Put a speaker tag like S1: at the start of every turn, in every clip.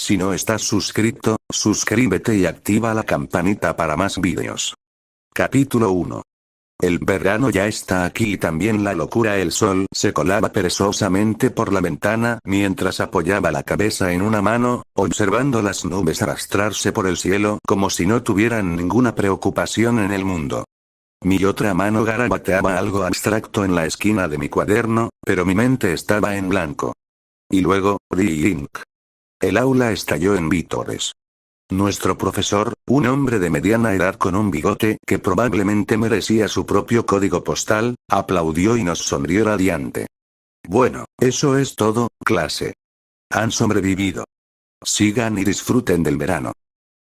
S1: Si no estás suscrito, suscríbete y activa la campanita para más vídeos. Capítulo 1. El verano ya está aquí y también la locura. El sol se colaba perezosamente por la ventana mientras apoyaba la cabeza en una mano, observando las nubes arrastrarse por el cielo como si no tuvieran ninguna preocupación en el mundo. Mi otra mano garabateaba algo abstracto en la esquina de mi cuaderno, pero mi mente estaba en blanco. Y luego, ¡ring! El aula estalló en vítores. Nuestro profesor, un hombre de mediana edad con un bigote que probablemente merecía su propio código postal, aplaudió y nos sonrió radiante. Bueno, eso es todo, clase. Han sobrevivido. Sigan y disfruten del verano.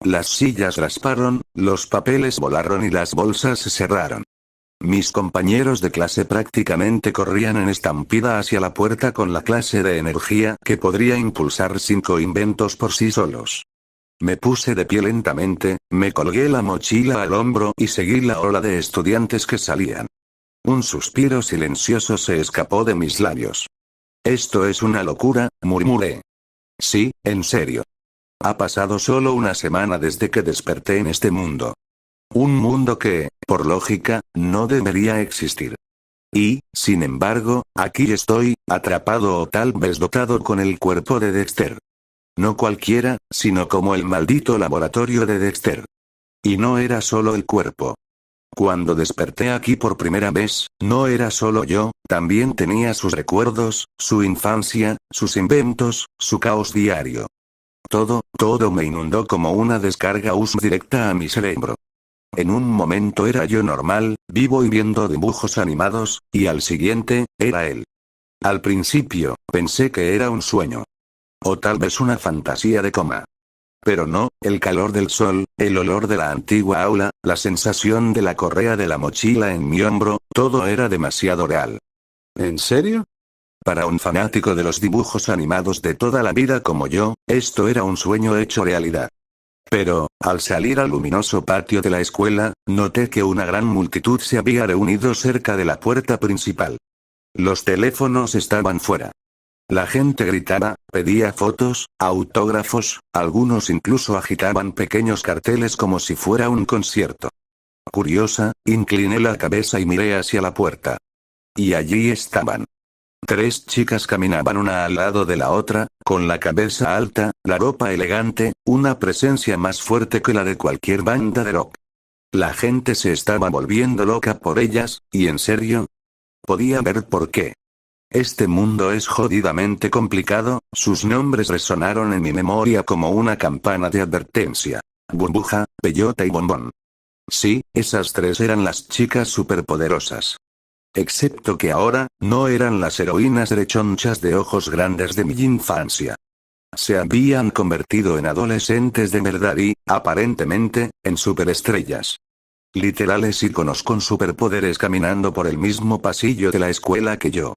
S1: Las sillas rasparon, los papeles volaron y las bolsas se cerraron. Mis compañeros de clase prácticamente corrían en estampida hacia la puerta con la clase de energía que podría impulsar 5 inventos por sí solos. Me puse de pie lentamente, me colgué la mochila al hombro y seguí la ola de estudiantes que salían. Un suspiro silencioso se escapó de mis labios. Esto es una locura, murmuré. Sí, en serio. Ha pasado solo una semana desde que desperté en este mundo. Un mundo que, por lógica, no debería existir. Y, sin embargo, aquí estoy, atrapado o tal vez dotado con el cuerpo de Dexter. No cualquiera, sino como el maldito laboratorio de Dexter. Y no era solo el cuerpo. Cuando desperté aquí por primera vez, no era solo yo, también tenía sus recuerdos, su infancia, sus inventos, su caos diario. Todo me inundó como una descarga directa a mi cerebro. En un momento era yo normal, vivo y viendo dibujos animados, y al siguiente, era él. Al principio, pensé que era un sueño. O tal vez una fantasía de coma. Pero no, el calor del sol, el olor de la antigua aula, la sensación de la correa de la mochila en mi hombro, todo era demasiado real. ¿En serio? Para un fanático de los dibujos animados de toda la vida como yo, esto era un sueño hecho realidad. Pero, al salir al luminoso patio de la escuela, noté que una gran multitud se había reunido cerca de la puerta principal. Los teléfonos estaban fuera. La gente gritaba, pedía fotos, autógrafos, algunos incluso agitaban pequeños carteles como si fuera un concierto. Curiosa, incliné la cabeza y miré hacia la puerta. Y allí estaban. 3 chicas caminaban una al lado de la otra, con la cabeza alta, la ropa elegante, una presencia más fuerte que la de cualquier banda de rock. La gente se estaba volviendo loca por ellas, y en serio, podía ver por qué. Este mundo es jodidamente complicado, sus nombres resonaron en mi memoria como una campana de advertencia. Burbuja, Bellota y Bombón. Sí, esas 3 eran las chicas superpoderosas. Excepto que ahora, no eran las heroínas rechonchas de ojos grandes de mi infancia. Se habían convertido en adolescentes de verdad y, aparentemente, en superestrellas. Literales íconos con superpoderes caminando por el mismo pasillo de la escuela que yo.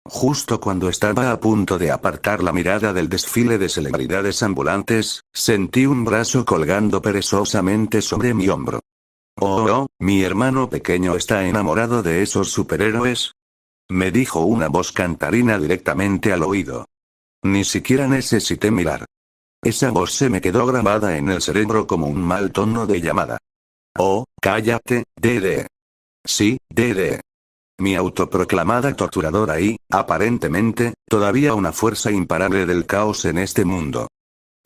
S1: Justo cuando estaba a punto de apartar la mirada del desfile de celebridades ambulantes, sentí un brazo colgando perezosamente sobre mi hombro. Oh, mi hermano pequeño está enamorado de esos superhéroes. Me dijo una voz cantarina directamente al oído. Ni siquiera necesité mirar. Esa voz se me quedó grabada en el cerebro como un mal tono de llamada. Oh, cállate, Dede. Sí, Dede. Mi autoproclamada torturadora y, aparentemente, todavía una fuerza imparable del caos en este mundo.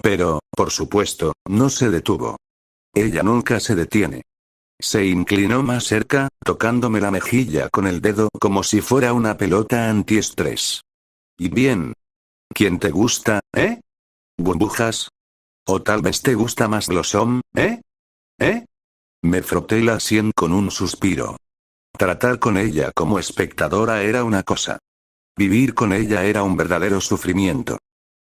S1: Pero, por supuesto, no se detuvo. Ella nunca se detiene. Se inclinó más cerca, tocándome la mejilla con el dedo como si fuera una pelota antiestrés. Y bien. ¿Quién te gusta, eh? ¿Burbujas? ¿O tal vez te gusta más Blossom, eh? ¿Eh? Me froté la sien con un suspiro. Tratar con ella como espectadora era una cosa. Vivir con ella era un verdadero sufrimiento.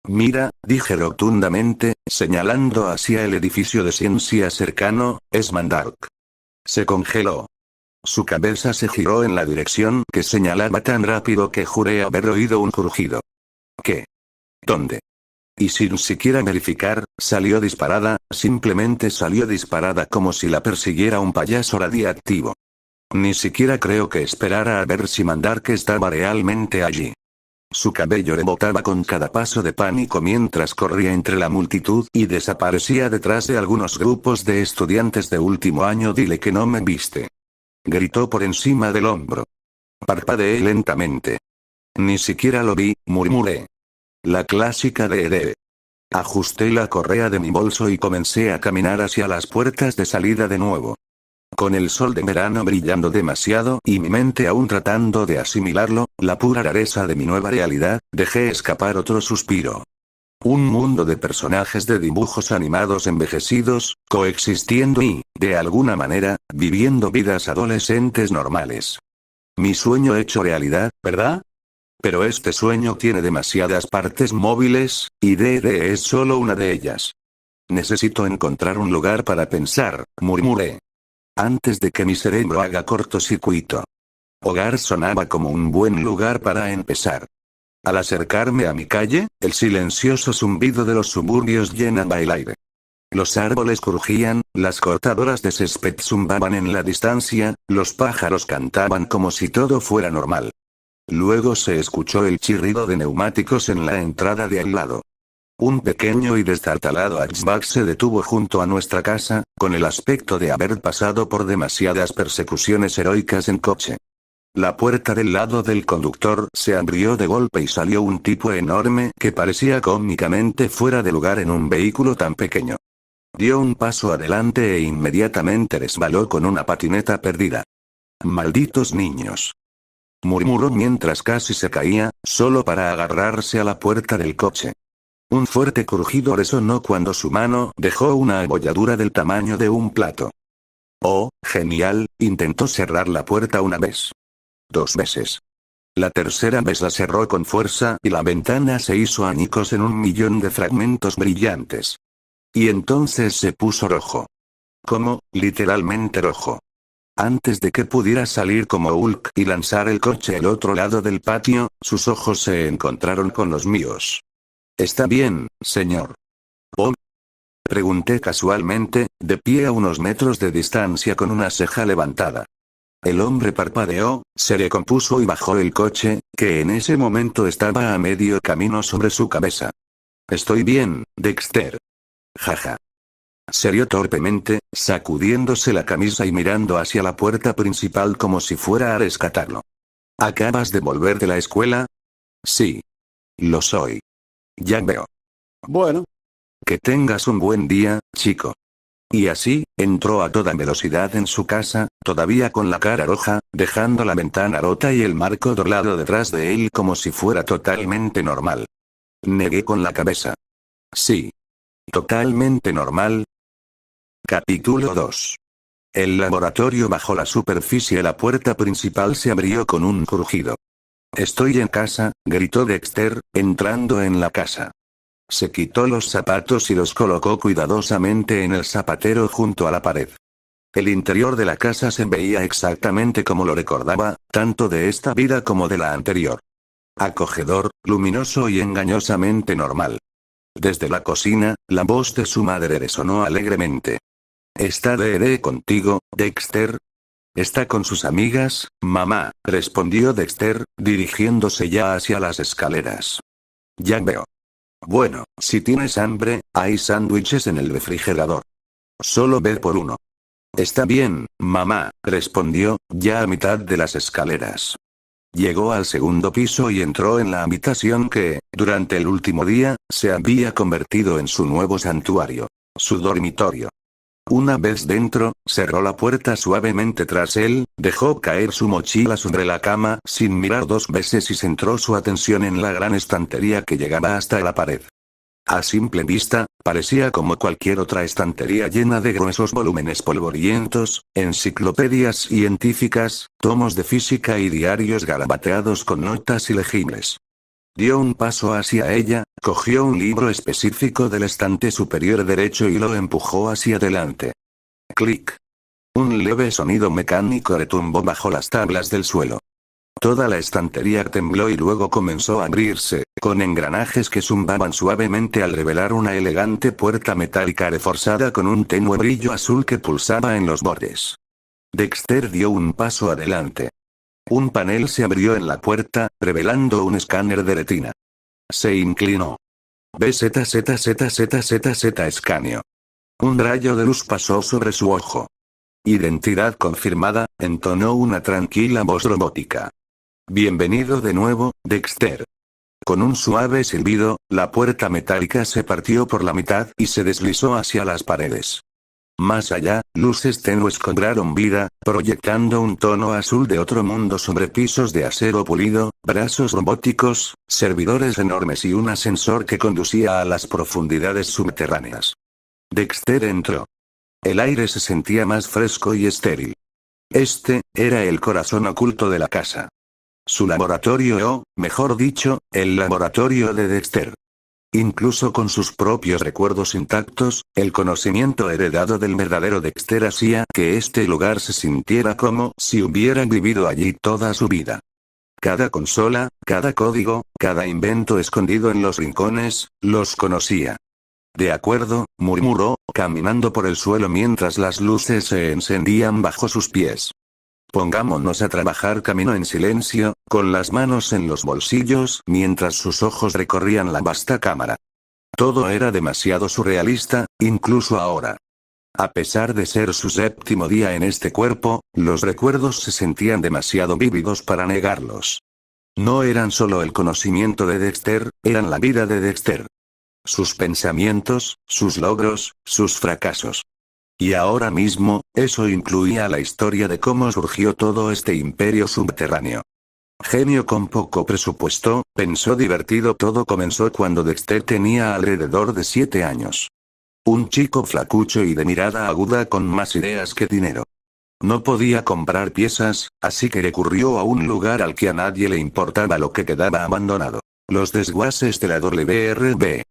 S1: Mira, dije rotundamente, señalando hacia el edificio de ciencia cercano, es Mandark. Se congeló. Su cabeza se giró en la dirección que señalaba tan rápido que juré haber oído un crujido. ¿Qué? ¿Dónde? Y sin siquiera verificar, salió disparada, simplemente salió disparada como si la persiguiera un payaso radiactivo. Ni siquiera creo que esperara a ver si Mandark estaba realmente allí. Su cabello rebotaba con cada paso de pánico mientras corría entre la multitud y desaparecía detrás de algunos grupos de estudiantes de último año. Dile que no me viste. Gritó por encima del hombro. Parpadeé lentamente. Ni siquiera lo vi, murmuré. La clásica de. Ajusté la correa de mi bolso y comencé a caminar hacia las puertas de salida de nuevo. Con el sol de verano brillando demasiado y mi mente aún tratando de asimilarlo, la pura rareza de mi nueva realidad, dejé escapar otro suspiro. Un mundo de personajes de dibujos animados envejecidos, coexistiendo y, de alguna manera, viviendo vidas adolescentes normales. Mi sueño hecho realidad, ¿verdad? Pero este sueño tiene demasiadas partes móviles, y DD es solo una de ellas. Necesito encontrar un lugar para pensar, murmuré. Antes de que mi cerebro haga cortocircuito. Hogar sonaba como un buen lugar para empezar. Al acercarme a mi calle, el silencioso zumbido de los suburbios llenaba el aire. Los árboles crujían, las cortadoras de césped zumbaban en la distancia, los pájaros cantaban como si todo fuera normal. Luego se escuchó el chirrido de neumáticos en la entrada de al lado. Un pequeño y destartalado hatchback se detuvo junto a nuestra casa, con el aspecto de haber pasado por demasiadas persecuciones heroicas en coche. La puerta del lado del conductor se abrió de golpe y salió un tipo enorme que parecía cómicamente fuera de lugar en un vehículo tan pequeño. Dio un paso adelante e inmediatamente resbaló con una patineta perdida. «Malditos niños», murmuró mientras casi se caía, solo para agarrarse a la puerta del coche. Un fuerte crujido resonó cuando su mano dejó una abolladura del tamaño de un plato. Oh, genial, intentó cerrar la puerta una vez. 2 veces. La tercera vez la cerró con fuerza y la ventana se hizo añicos en 1.000.000 de fragmentos brillantes. Y entonces se puso rojo. Como, literalmente rojo. Antes de que pudiera salir como Hulk y lanzar el coche al otro lado del patio, sus ojos se encontraron con los míos. «¿Está bien, señor?» «¿Oh?», pregunté casualmente, de pie a unos metros de distancia con una ceja levantada. El hombre parpadeó, se recompuso y bajó el coche, que en ese momento estaba a medio camino sobre su cabeza. «Estoy bien, Dexter». «Jaja». Se rió torpemente, sacudiéndose la camisa y mirando hacia la puerta principal como si fuera a rescatarlo. «¿Acabas de volver de la escuela?» «Sí. Lo soy». «Ya veo. Bueno. Que tengas un buen día, chico». Y así, entró a toda velocidad en su casa, todavía con la cara roja, dejando la ventana rota y el marco doblado detrás de él como si fuera totalmente normal. Negué con la cabeza. «Sí. Totalmente normal». Capítulo 2. El laboratorio bajo la superficie. La puerta principal se abrió con un crujido. «Estoy en casa», gritó Dexter, entrando en la casa. Se quitó los zapatos y los colocó cuidadosamente en el zapatero junto a la pared. El interior de la casa se veía exactamente como lo recordaba, tanto de esta vida como de la anterior. Acogedor, luminoso y engañosamente normal. Desde la cocina, la voz de su madre resonó alegremente. «¿Está Dede contigo, Dexter?» «Está con sus amigas, mamá», respondió Dexter, dirigiéndose ya hacia las escaleras. «Ya veo. Bueno, si tienes hambre, hay sándwiches en el refrigerador. Solo ve por uno». «Está bien, mamá», respondió, ya a mitad de las escaleras. Llegó al segundo piso y entró en la habitación que, durante el último día, se había convertido en su nuevo santuario. Su dormitorio. Una vez dentro, cerró la puerta suavemente tras él, dejó caer su mochila sobre la cama sin mirar 2 veces y centró su atención en la gran estantería que llegaba hasta la pared. A simple vista, parecía como cualquier otra estantería llena de gruesos volúmenes polvorientos, enciclopedias científicas, tomos de física y diarios garabateados con notas ilegibles. Dio un paso hacia ella, cogió un libro específico del estante superior derecho y lo empujó hacia adelante. Clic. Un leve sonido mecánico retumbó bajo las tablas del suelo. Toda la estantería tembló y luego comenzó a abrirse, con engranajes que zumbaban suavemente al revelar una elegante puerta metálica reforzada con un tenue brillo azul que pulsaba en los bordes. Dexter dio un paso adelante. Un panel se abrió en la puerta, revelando un escáner de retina. Se inclinó. BZZZZZ escaneo. Un rayo de luz pasó sobre su ojo. Identidad confirmada, entonó una tranquila voz robótica. Bienvenido de nuevo, Dexter. Con un suave silbido, la puerta metálica se partió por la mitad y se deslizó hacia las paredes. Más allá, luces tenues cobraron vida, proyectando un tono azul de otro mundo sobre pisos de acero pulido, brazos robóticos, servidores enormes y un ascensor que conducía a las profundidades subterráneas. Dexter entró. El aire se sentía más fresco y estéril. Este era el corazón oculto de la casa. Su laboratorio o, mejor dicho, el laboratorio de Dexter. Incluso con sus propios recuerdos intactos, el conocimiento heredado del verdadero Dexter hacía que este lugar se sintiera como si hubiera vivido allí toda su vida. Cada consola, cada código, cada invento escondido en los rincones, los conocía. De acuerdo, murmuró, caminando por el suelo mientras las luces se encendían bajo sus pies. Pongámonos a trabajar. Caminó en silencio, con las manos en los bolsillos, mientras sus ojos recorrían la vasta cámara. Todo era demasiado surrealista, incluso ahora. A pesar de ser su séptimo día en este cuerpo, los recuerdos se sentían demasiado vívidos para negarlos. No eran solo el conocimiento de Dexter, eran la vida de Dexter. Sus pensamientos, sus logros, sus fracasos. Y ahora mismo, eso incluía la historia de cómo surgió todo este imperio subterráneo. Genio con poco presupuesto, pensó divertido. Todo comenzó cuando Dexter tenía alrededor de 7 años. Un chico flacucho y de mirada aguda con más ideas que dinero. No podía comprar piezas, así que recurrió a un lugar al que a nadie le importaba lo que quedaba abandonado. Los desguaces de la WRB.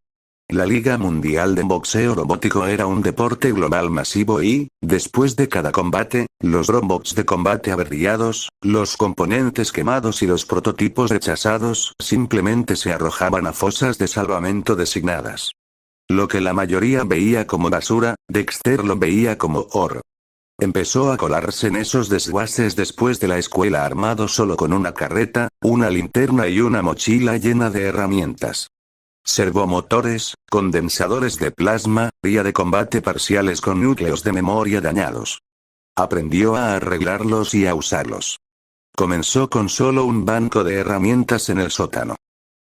S1: La Liga Mundial de Boxeo Robótico era un deporte global masivo y, después de cada combate, los robots de combate averiados, los componentes quemados y los prototipos rechazados simplemente se arrojaban a fosas de salvamento designadas. Lo que la mayoría veía como basura, Dexter lo veía como oro. Empezó a colarse en esos desguaces después de la escuela armado solo con una carreta, una linterna y una mochila llena de herramientas. Servomotores, condensadores de plasma, guía de combate parciales con núcleos de memoria dañados. Aprendió a arreglarlos y a usarlos. Comenzó con solo un banco de herramientas en el sótano.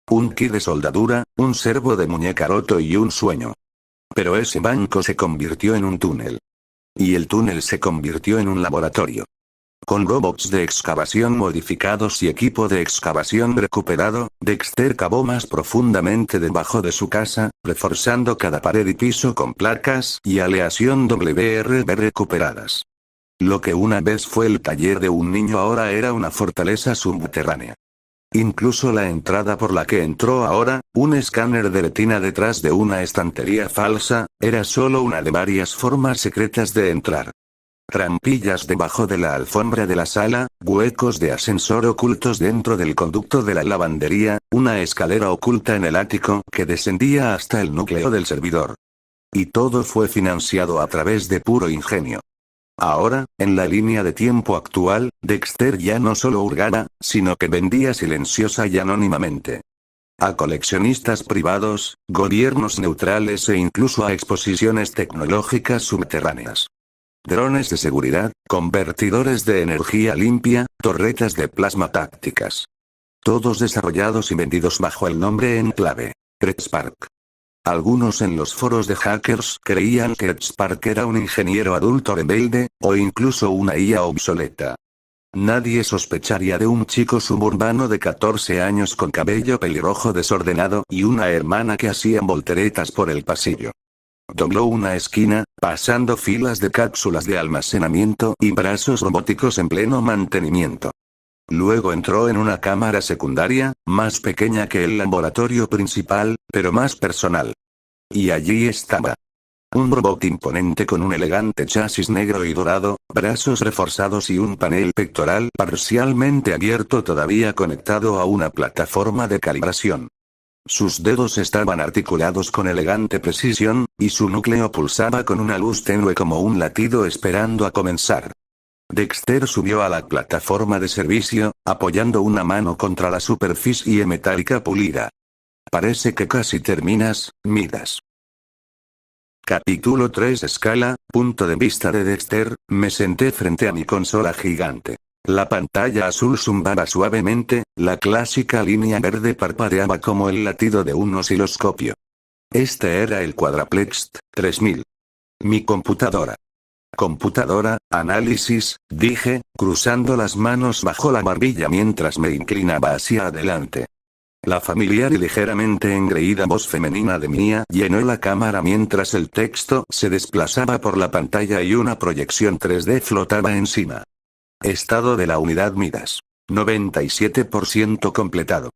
S1: Un kit de soldadura, un servo de muñeca roto y un sueño. Pero ese banco se convirtió en un túnel. Y el túnel se convirtió en un laboratorio. Con robots de excavación modificados y equipo de excavación recuperado, Dexter cavó más profundamente debajo de su casa, reforzando cada pared y piso con placas y aleación WRB recuperadas. Lo que una vez fue el taller de un niño ahora era una fortaleza subterránea. Incluso la entrada por la que entró ahora, un escáner de retina detrás de una estantería falsa, era solo una de varias formas secretas de entrar. Trampillas debajo de la alfombra de la sala, huecos de ascensor ocultos dentro del conducto de la lavandería, una escalera oculta en el ático que descendía hasta el núcleo del servidor. Y todo fue financiado a través de puro ingenio. Ahora, en la línea de tiempo actual, Dexter ya no solo hurgaba, sino que vendía silenciosa y anónimamente. A coleccionistas privados, gobiernos neutrales e incluso a exposiciones tecnológicas subterráneas. Drones de seguridad, convertidores de energía limpia, torretas de plasma tácticas. Todos desarrollados y vendidos bajo el nombre en clave. Spark. Algunos en los foros de hackers creían que Spark era un ingeniero adulto rebelde, o incluso una IA obsoleta. Nadie sospecharía de un chico suburbano de 14 años con cabello pelirrojo desordenado y una hermana que hacían volteretas por el pasillo. Dobló una esquina, pasando filas de cápsulas de almacenamiento y brazos robóticos en pleno mantenimiento. Luego entró en una cámara secundaria, más pequeña que el laboratorio principal, pero más personal. Y allí estaba. Un robot imponente con un elegante chasis negro y dorado, brazos reforzados y un panel pectoral parcialmente abierto todavía conectado a una plataforma de calibración. Sus dedos estaban articulados con elegante precisión, y su núcleo pulsaba con una luz tenue como un latido esperando a comenzar. Dexter subió a la plataforma de servicio, apoyando una mano contra la superficie metálica pulida. Parece que casi terminas, Midas. Capítulo 3 Escala, punto de vista de Dexter, me senté frente a mi consola gigante. La pantalla azul zumbaba suavemente, la clásica línea verde parpadeaba como el latido de un osciloscopio. Este era el Quadraplex 3000. Mi computadora. Computadora, análisis, dije, cruzando las manos bajo la barbilla mientras me inclinaba hacia adelante. La familiar y ligeramente engreída voz femenina de Mia llenó la cámara mientras el texto se desplazaba por la pantalla y una proyección 3D flotaba encima. Estado de la unidad Midas. 97% completado.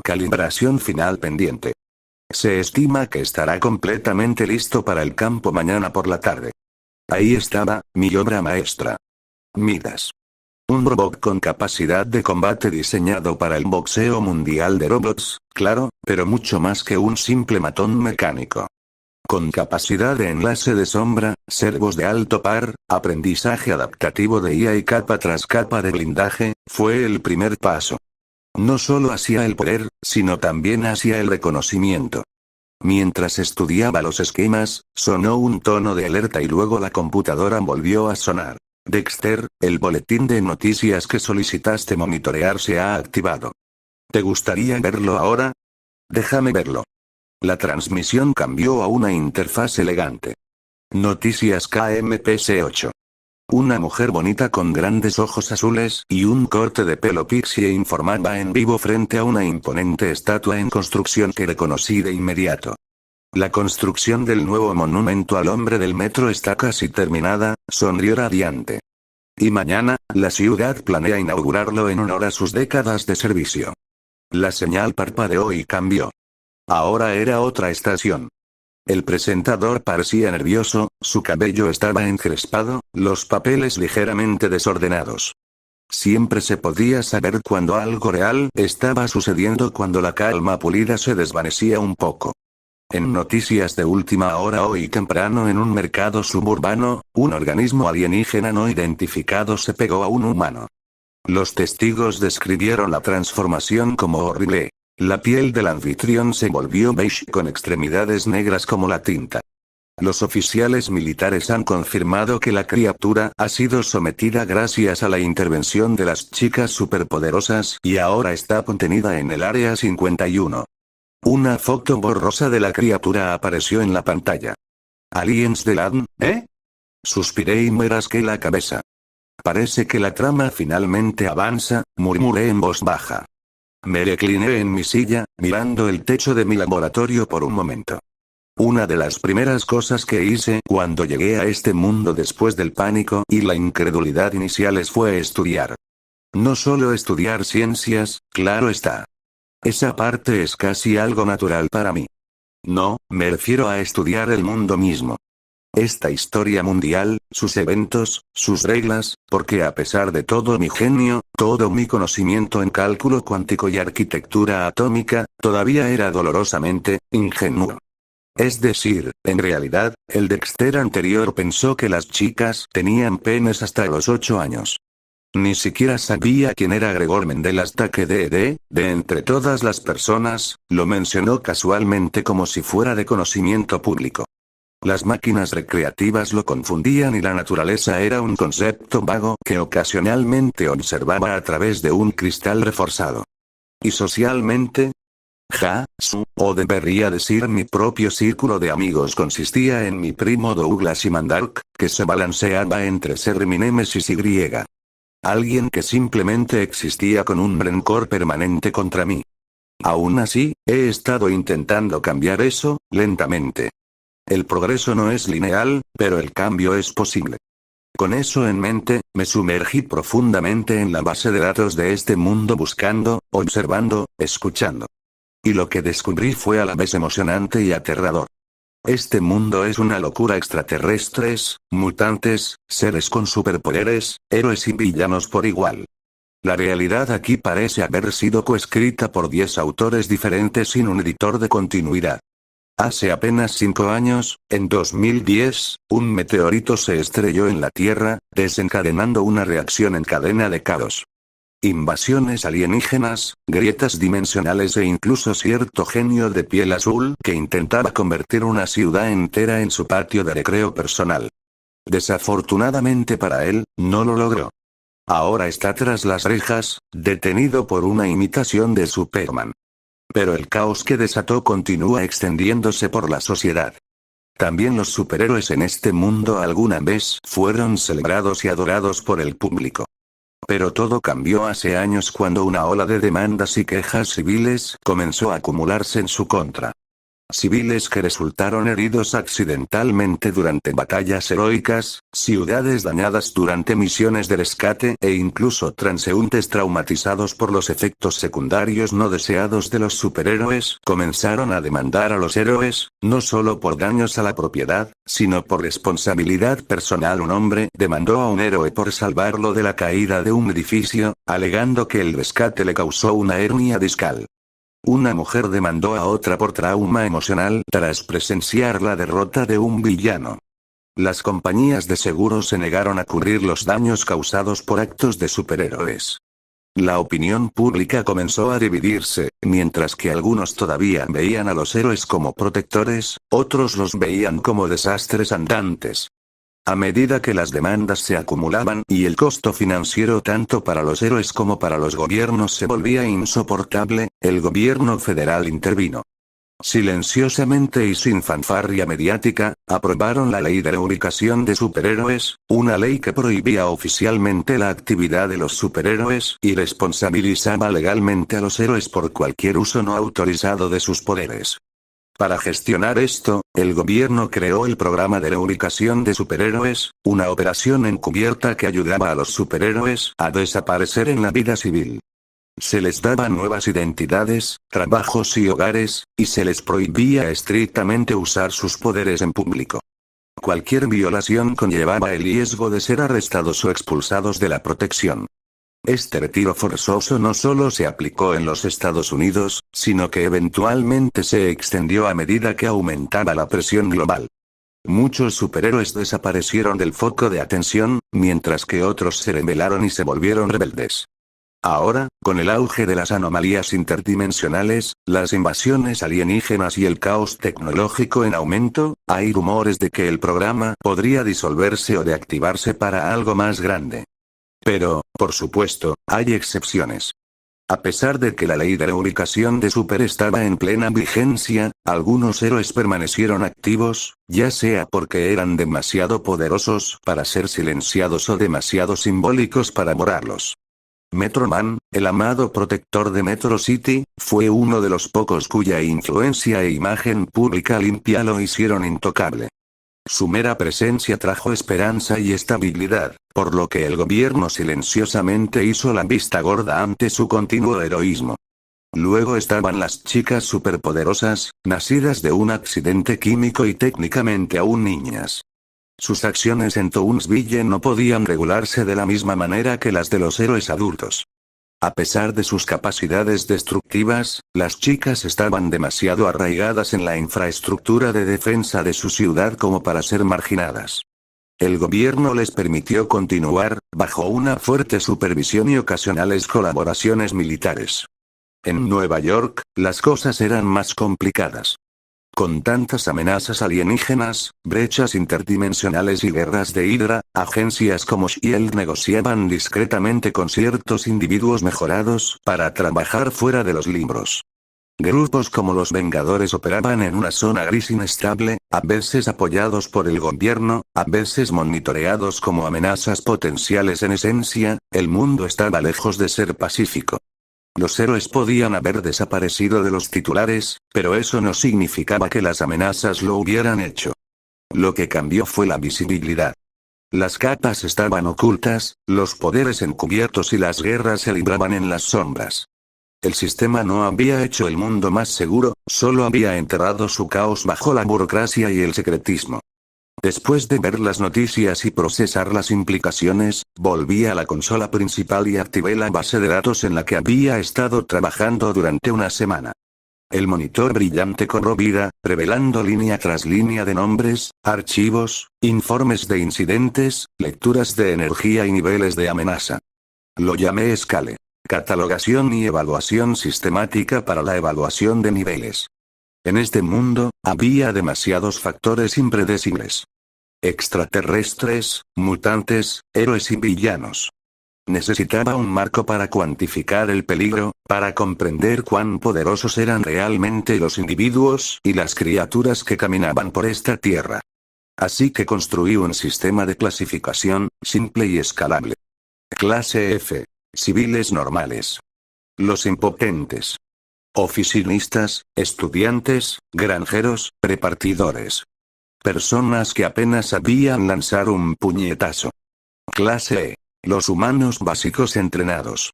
S1: Calibración final pendiente. Se estima que estará completamente listo para el campo mañana por la tarde. Ahí estaba, mi obra maestra. Midas. Un robot con capacidad de combate diseñado para el boxeo mundial de robots, claro, pero mucho más que un simple matón mecánico. Con capacidad de enlace de sombra, servos de alto par, aprendizaje adaptativo de IA y capa tras capa de blindaje, fue el primer paso. No solo hacia el poder, sino también hacia el reconocimiento. Mientras estudiaba los esquemas, sonó un tono de alerta y luego la computadora volvió a sonar. Dexter, el boletín de noticias que solicitaste monitorear se ha activado. ¿Te gustaría verlo ahora? Déjame verlo. La transmisión cambió a una interfaz elegante. Noticias KMPC8. Una mujer bonita con grandes ojos azules y un corte de pelo pixie informaba en vivo frente a una imponente estatua en construcción que reconocí de inmediato. La construcción del nuevo monumento al hombre del metro está casi terminada, sonrió radiante. Y mañana, la ciudad planea inaugurarlo en honor a sus décadas de servicio. La señal parpadeó y cambió. Ahora era otra estación. El presentador parecía nervioso, su cabello estaba encrespado, los papeles ligeramente desordenados. Siempre se podía saber cuando algo real estaba sucediendo cuando la calma pulida se desvanecía un poco. En noticias de última hora hoy temprano en un mercado suburbano, un organismo alienígena no identificado se pegó a un humano. Los testigos describieron la transformación como horrible. La piel del anfitrión se volvió beige con extremidades negras como la tinta. Los oficiales militares han confirmado que la criatura ha sido sometida gracias a la intervención de las chicas superpoderosas y ahora está contenida en el Área 51. Una foto borrosa de la criatura apareció en la pantalla. ¿Aliens de LAN, eh? Suspiré y me rasqué la cabeza. Parece que la trama finalmente avanza, murmuré en voz baja. Me recliné en mi silla, mirando el techo de mi laboratorio por un momento. Una de las primeras cosas que hice cuando llegué a este mundo después del pánico y la incredulidad iniciales fue estudiar. No solo estudiar ciencias, claro está. Esa parte es casi algo natural para mí. No, me refiero a estudiar el mundo mismo. Esta historia mundial, sus eventos, sus reglas, porque a pesar de todo mi genio, todo mi conocimiento en cálculo cuántico y arquitectura atómica, todavía era dolorosamente ingenuo. Es decir, en realidad, el Dexter anterior pensó que las chicas tenían penes hasta los 8 años. Ni siquiera sabía quién era Gregor Mendel hasta que de entre todas las personas, lo mencionó casualmente como si fuera de conocimiento público. Las máquinas recreativas lo confundían y la naturaleza era un concepto vago que ocasionalmente observaba a través de un cristal reforzado. ¿Y socialmente? O debería decir mi propio círculo de amigos consistía en mi primo Douglas y Mandark, que se balanceaba entre ser mi némesis y griega. Alguien que simplemente existía con un rencor permanente contra mí. Aún así, he estado intentando cambiar eso, lentamente. El progreso no es lineal, pero el cambio es posible. Con eso en mente, me sumergí profundamente en la base de datos de este mundo buscando, observando, escuchando. Y lo que descubrí fue a la vez emocionante y aterrador. Este mundo es una locura: extraterrestres, mutantes, seres con superpoderes, héroes y villanos por igual. La realidad aquí parece haber sido coescrita por 10 autores diferentes sin un editor de continuidad. Hace apenas 5 años, en 2010, un meteorito se estrelló en la Tierra, desencadenando una reacción en cadena de caos. Invasiones alienígenas, grietas dimensionales e incluso cierto genio de piel azul que intentaba convertir una ciudad entera en su patio de recreo personal. Desafortunadamente para él, no lo logró. Ahora está tras las rejas, detenido por una imitación de Superman. Pero el caos que desató continúa extendiéndose por la sociedad. También los superhéroes en este mundo alguna vez fueron celebrados y adorados por el público. Pero todo cambió hace años cuando una ola de demandas y quejas civiles comenzó a acumularse en su contra. Civiles que resultaron heridos accidentalmente durante batallas heroicas, ciudades dañadas durante misiones de rescate e incluso transeúntes traumatizados por los efectos secundarios no deseados de los superhéroes, comenzaron a demandar a los héroes, no solo por daños a la propiedad, sino por responsabilidad personal. Un hombre demandó a un héroe por salvarlo de la caída de un edificio, alegando que el rescate le causó una hernia discal. Una mujer demandó a otra por trauma emocional tras presenciar la derrota de un villano. Las compañías de seguros se negaron a cubrir los daños causados por actos de superhéroes. La opinión pública comenzó a dividirse, mientras que algunos todavía veían a los héroes como protectores, otros los veían como desastres andantes. A medida que las demandas se acumulaban y el costo financiero tanto para los héroes como para los gobiernos se volvía insoportable, el gobierno federal intervino. Silenciosamente y sin fanfarria mediática, aprobaron la Ley de Reubicación de Superhéroes, una ley que prohibía oficialmente la actividad de los superhéroes y responsabilizaba legalmente a los héroes por cualquier uso no autorizado de sus poderes. Para gestionar esto, el gobierno creó el programa de reubicación de superhéroes, una operación encubierta que ayudaba a los superhéroes a desaparecer en la vida civil. Se les daba nuevas identidades, trabajos y hogares, y se les prohibía estrictamente usar sus poderes en público. Cualquier violación conllevaba el riesgo de ser arrestados o expulsados de la protección. Este retiro forzoso no solo se aplicó en los Estados Unidos, sino que eventualmente se extendió a medida que aumentaba la presión global. Muchos superhéroes desaparecieron del foco de atención, mientras que otros se rebelaron y se volvieron rebeldes. Ahora, con el auge de las anomalías interdimensionales, las invasiones alienígenas y el caos tecnológico en aumento, hay rumores de que el programa podría disolverse o reactivarse para algo más grande. Pero, por supuesto, hay excepciones. A pesar de que la ley de reubicación de Super estaba en plena vigencia, algunos héroes permanecieron activos, ya sea porque eran demasiado poderosos para ser silenciados o demasiado simbólicos para borrarlos. Metro Man, el amado protector de Metro City, fue uno de los pocos cuya influencia e imagen pública limpia lo hicieron intocable. Su mera presencia trajo esperanza y estabilidad, por lo que el gobierno silenciosamente hizo la vista gorda ante su continuo heroísmo. Luego estaban las chicas superpoderosas, nacidas de un accidente químico y técnicamente aún niñas. Sus acciones en Townsville no podían regularse de la misma manera que las de los héroes adultos. A pesar de sus capacidades destructivas, las chicas estaban demasiado arraigadas en la infraestructura de defensa de su ciudad como para ser marginadas. El gobierno les permitió continuar, bajo una fuerte supervisión y ocasionales colaboraciones militares. En Nueva York, las cosas eran más complicadas. Con tantas amenazas alienígenas, brechas interdimensionales y guerras de Hydra, agencias como S.H.I.E.L.D. negociaban discretamente con ciertos individuos mejorados para trabajar fuera de los libros. Grupos como los Vengadores operaban en una zona gris inestable, a veces apoyados por el gobierno, a veces monitoreados como amenazas potenciales. En esencia, el mundo estaba lejos de ser pacífico. Los héroes podían haber desaparecido de los titulares, pero eso no significaba que las amenazas lo hubieran hecho. Lo que cambió fue la visibilidad. Las capas estaban ocultas, los poderes encubiertos y las guerras se libraban en las sombras. El sistema no había hecho el mundo más seguro, solo había enterrado su caos bajo la burocracia y el secretismo. Después de ver las noticias y procesar las implicaciones, volví a la consola principal y activé la base de datos en la que había estado trabajando durante una semana. El monitor brillante cobró vida, revelando línea tras línea de nombres, archivos, informes de incidentes, lecturas de energía y niveles de amenaza. Lo llamé Scale. Catalogación y evaluación sistemática para la evaluación de niveles. En este mundo, había demasiados factores impredecibles. Extraterrestres, mutantes, héroes y villanos. Necesitaba un marco para cuantificar el peligro, para comprender cuán poderosos eran realmente los individuos y las criaturas que caminaban por esta tierra. Así que construí un sistema de clasificación, simple y escalable. Clase F. Civiles normales. Los impotentes. Oficinistas, estudiantes, granjeros, repartidores. Personas que apenas sabían lanzar un puñetazo. Clase E. Los humanos básicos entrenados.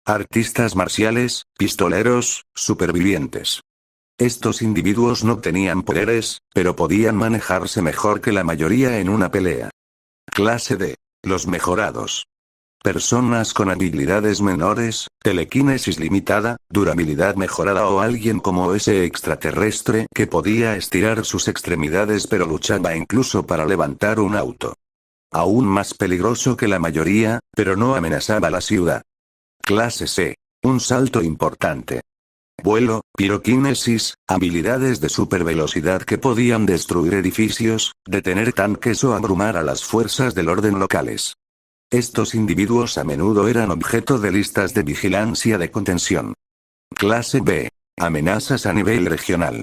S1: Artistas marciales, pistoleros, supervivientes. Estos individuos no tenían poderes, pero podían manejarse mejor que la mayoría en una pelea. Clase D. Los mejorados. Personas con habilidades menores, telequinesis limitada, durabilidad mejorada o alguien como ese extraterrestre que podía estirar sus extremidades pero luchaba incluso para levantar un auto. Aún más peligroso que la mayoría, pero no amenazaba la ciudad. Clase C. Un salto importante. Vuelo, piroquinesis, habilidades de supervelocidad que podían destruir edificios, detener tanques o abrumar a las fuerzas del orden locales. Estos individuos a menudo eran objeto de listas de vigilancia de contención. Clase B. Amenazas a nivel regional.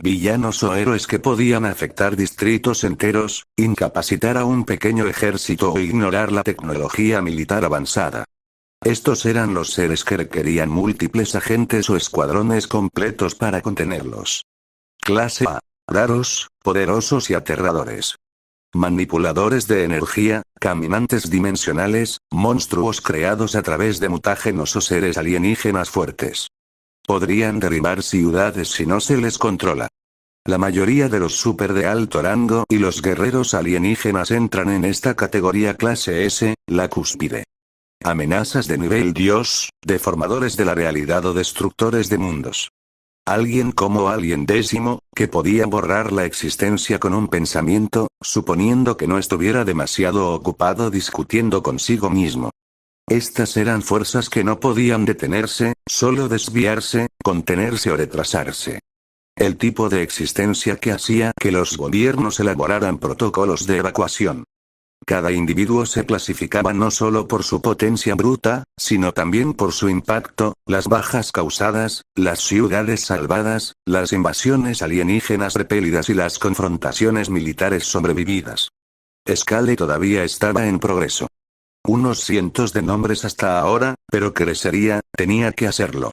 S1: Villanos o héroes que podían afectar distritos enteros, incapacitar a un pequeño ejército o ignorar la tecnología militar avanzada. Estos eran los seres que requerían múltiples agentes o escuadrones completos para contenerlos. Clase A. Raros, poderosos y aterradores. Manipuladores de energía, caminantes dimensionales, monstruos creados a través de mutágenos o seres alienígenas fuertes. Podrían derribar ciudades si no se les controla. La mayoría de los super de alto rango y los guerreros alienígenas entran en esta categoría clase S, la cúspide. Amenazas de nivel Dios, deformadores de la realidad o destructores de mundos. Alguien como Alien Décimo, que podía borrar la existencia con un pensamiento, suponiendo que no estuviera demasiado ocupado discutiendo consigo mismo. Estas eran fuerzas que no podían detenerse, solo desviarse, contenerse o retrasarse. El tipo de existencia que hacía que los gobiernos elaboraran protocolos de evacuación. Cada individuo se clasificaba no solo por su potencia bruta, sino también por su impacto, las bajas causadas, las ciudades salvadas, las invasiones alienígenas repelidas y las confrontaciones militares sobrevividas. Scale todavía estaba en progreso. Unos cientos de nombres hasta ahora, pero crecería, tenía que hacerlo.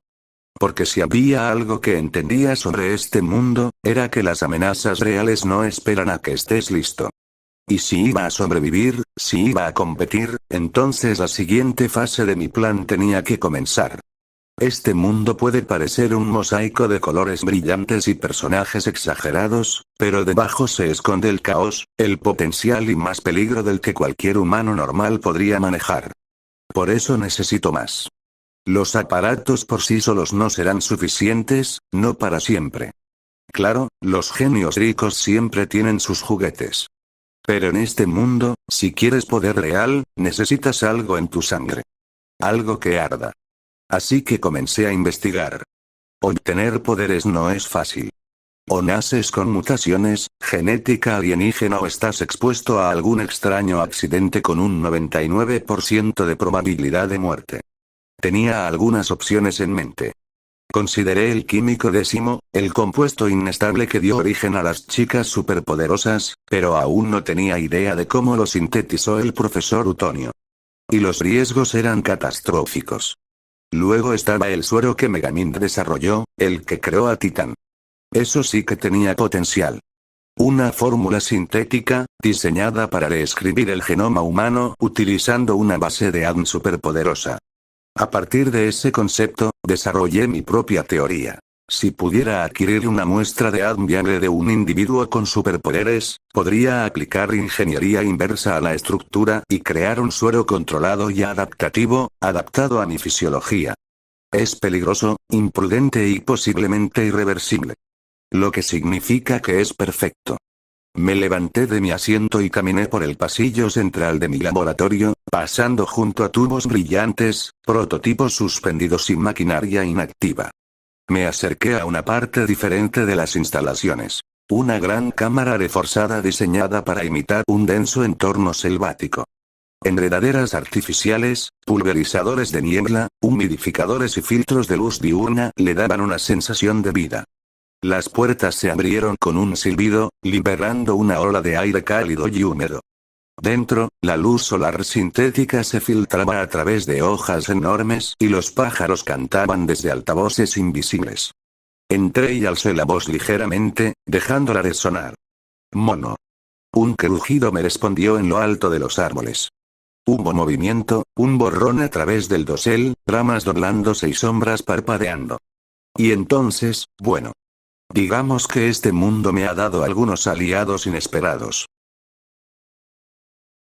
S1: Porque si había algo que entendía sobre este mundo, era que las amenazas reales no esperan a que estés listo. Y si iba a sobrevivir, si iba a competir, entonces la siguiente fase de mi plan tenía que comenzar. Este mundo puede parecer un mosaico de colores brillantes y personajes exagerados, pero debajo se esconde el caos, el potencial y más peligro del que cualquier humano normal podría manejar. Por eso necesito más. Los aparatos por sí solos no serán suficientes, no para siempre. Claro, los genios ricos siempre tienen sus juguetes. Pero en este mundo, si quieres poder real, necesitas algo en tu sangre. Algo que arda. Así que comencé a investigar. Obtener poderes no es fácil. O naces con mutaciones, genética alienígena o estás expuesto a algún extraño accidente con un 99% de probabilidad de muerte. Tenía algunas opciones en mente. Consideré el químico décimo, el compuesto inestable que dio origen a las chicas superpoderosas, pero aún no tenía idea de cómo lo sintetizó el profesor Utonio. Y los riesgos eran catastróficos. Luego estaba el suero que Megamind desarrolló, el que creó a Titán. Eso sí que tenía potencial. Una fórmula sintética, diseñada para reescribir el genoma humano utilizando una base de ADN superpoderosa. A partir de ese concepto, desarrollé mi propia teoría. Si pudiera adquirir una muestra de ADN viable de un individuo con superpoderes, podría aplicar ingeniería inversa a la estructura y crear un suero controlado y adaptativo, adaptado a mi fisiología. Es peligroso, imprudente y posiblemente irreversible. Lo que significa que es perfecto. Me levanté de mi asiento y caminé por el pasillo central de mi laboratorio, pasando junto a tubos brillantes, prototipos suspendidos y maquinaria inactiva. Me acerqué a una parte diferente de las instalaciones. Una gran cámara reforzada diseñada para imitar un denso entorno selvático. Enredaderas artificiales, pulverizadores de niebla, humidificadores y filtros de luz diurna le daban una sensación de vida. Las puertas se abrieron con un silbido, liberando una ola de aire cálido y húmedo. Dentro, la luz solar sintética se filtraba a través de hojas enormes y los pájaros cantaban desde altavoces invisibles. Entré y alcé la voz ligeramente, dejándola resonar. Mono. Un crujido me respondió en lo alto de los árboles. Hubo movimiento, un borrón a través del dosel, ramas doblándose y sombras parpadeando. Y entonces, bueno. Digamos que este mundo me ha dado algunos aliados inesperados.